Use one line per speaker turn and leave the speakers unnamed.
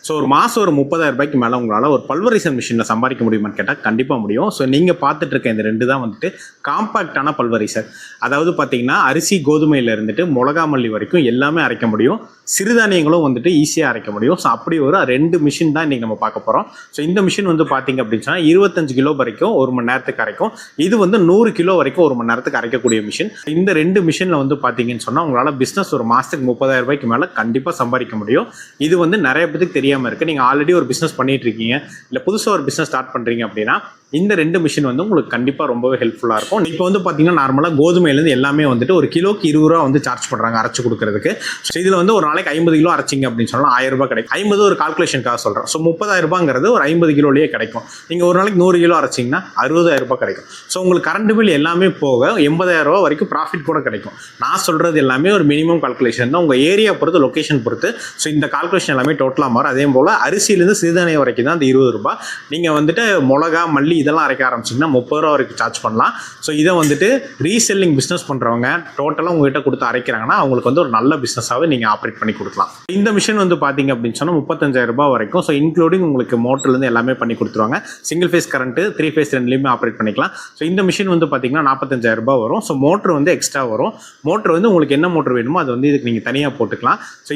So ஒரு மாதம் ஒரு 30,000 மேலே உங்களால் ஒரு பல்வரைசர் மிஷினில் சம்பாதிக்க முடியுமான்னு கேட்டால் கண்டிப்பாக முடியும். ஸோ நீங்கள் பார்த்துட்டு இருக்க இந்த 2 தான் வந்துட்டு காம்பாக்டான பல்வரைசர். அதாவது பார்த்தீங்கன்னா அரிசி கோதுமையில் இருந்துட்டு மிளகா மல்லி வரைக்கும் எல்லாமே அரைக்க முடியும். சிறுதானியங்களும் வந்துட்டு ஈஸியாக அரைக்க முடியும். ஸோ அப்படி ஒரு 2 மிஷின் தான் இன்றைக்கி நம்ம பார்க்க போகிறோம். ஸோ இந்த மிஷின் வந்து பார்த்தீங்க அப்படின்னு சொன்னால் 25 கிலோ வரைக்கும் 1 மணி நேரத்துக்கு அரைக்கும். இது வந்து 100 கிலோ வரைக்கும் 1 மணி நேரத்துக்கு அரைக்கக்கூடிய மிஷின். இந்த 2 மிஷினில் வந்து பார்த்தீங்கன்னு சொன்னால் உங்களால் பிஸ்னஸ் ஒரு மாதத்துக்கு 30,000 மேலே கண்டிப்பாக சம்பாதிக்க முடியும். இது வந்து நிறைய பேருக்கு தெரியாமல் இருக்குது. நீங்கள் ஆல்ரெடி ஒரு பிஸ்னஸ் பண்ணிட்டு இருக்கீங்க, இல்லை புதுசாக ஒரு பிஸ்னஸ் ஸ்டார்ட் பண்ணுறீங்க அப்படின்னா இந்த 2 மிஷின் வந்து உங்களுக்கு கண்டிப்பாக ரொம்பவே ஹெல்ப்ஃபுல்லாக இருக்கும். இப்போ வந்து பார்த்தீங்கன்னா நார்மலாக கோதுமையிலேருந்து எல்லாமே வந்துட்டு ஒரு கிலோக்கு 20 ரூபா வந்து சார்ஜ் பண்ணுறாங்க அரைச்சி கொடுக்குறதுக்கு. ஸோ இதில் வந்து ஒரு நாளைக்கு 50 கிலோ அரைச்சிங்க அப்படின்னு சொன்னால் 1000 ரூபாய் கிடைக்கும். 50 ஒரு கால்குலேஷனுக்காக சொல்கிறேன். ஸோ 30,000 ஒரு 50 கிலோலேயே கிடைக்கும். நீங்கள் ஒரு நாளைக்கு 100 கிலோ அரைச்சிங்கன்னா 60,000 ரூபாய் கிடைக்கும். ஸோ உங்களுக்கு கரண்ட் பில் எல்லாமே போக 80,000 ரூபா வரைக்கும் ப்ராஃபிட் கூட கிடைக்கும். நான் சொல்கிறது எல்லாமே ஒரு மினிமம் கால்குலேஷன் தான், உங்கள் ஏரியா பொறுத்து, லொக்கேஷன் பொறுத்து. ஸோ இந்த கால்குலேஷன் எல்லாமே டோட்டலாக மாறும். அதே போல் அரிசியிலேருந்து சிறுதானியம் வரைக்கும் தான் அந்த 20 ரூபாய். நீங்கள் வந்துட்டு மிளகா மல்லி இதெல்லாம் அரைக்க ஆரம்பிச்சிங்கன்னா 30 ரூபா வரைக்கும் சார்ஜ் பண்ணலாம். ஸோ இதை வந்துட்டு ரீசெல்லிங் பிஸ்னஸ் பண்ணுறவங்க டோட்டலாக உங்ககிட்ட கொடுத்து அரைக்கிறாங்கன்னா அவங்களுக்கு வந்து ஒரு நல்ல பிஸ்னஸாகவே நீங்கள் ஆப்ரேட் பண்ணி கொடுக்கலாம். இந்த மிஷின் வந்து பார்த்தீங்க அப்படின்னு சொன்னால் 35,000 ரூபாய் வரைக்கும். ஸோ இன்க்ளூடிங் உங்களுக்கு மோட்டர்லேருந்து எல்லாமே பண்ணி கொடுத்துருவாங்க. சிங்கிள் ஃபேஸ் கரண்ட்டு 3 ஃபேஸ் ரெண்டுலேயுமே ஆப்ரேட் பண்ணிக்கலாம். ஸோ இந்த மிஷின் வந்து பார்த்தீங்கன்னா 45,000 ரூபாய் வரும். ஸோ மோட்டர் வந்து எக்ஸ்ட்ரா வரும். மோட்டர் வந்து உங்களுக்கு என்ன மோட்டர் வேணுமோ அது வந்து இதுக்கு நீங்கள் தனியாக போட்டுக்கலாம். ஸோ